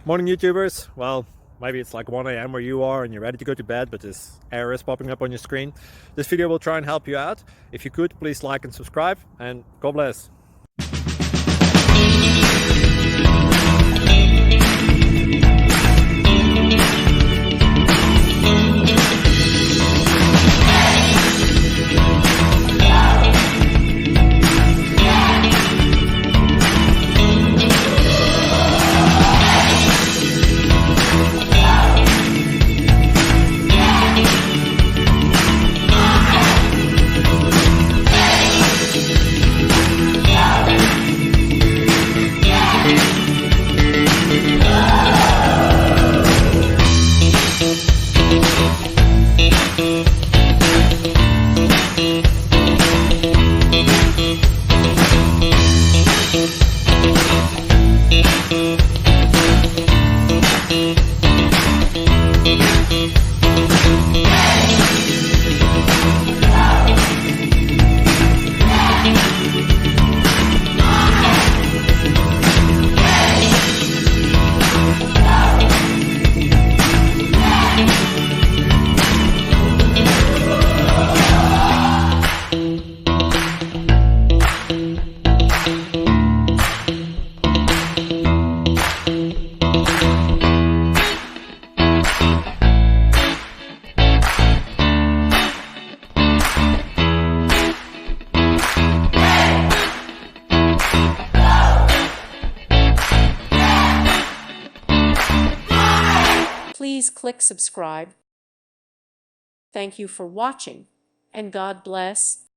Morning YouTubers. Well, maybe it's like 1 a.m. where you are and you're ready to go to bed, but this error is popping up on your screen. This video will try and help you out. If you could, please like and subscribe, and God bless. Please click subscribe. Thank you for watching, and God bless.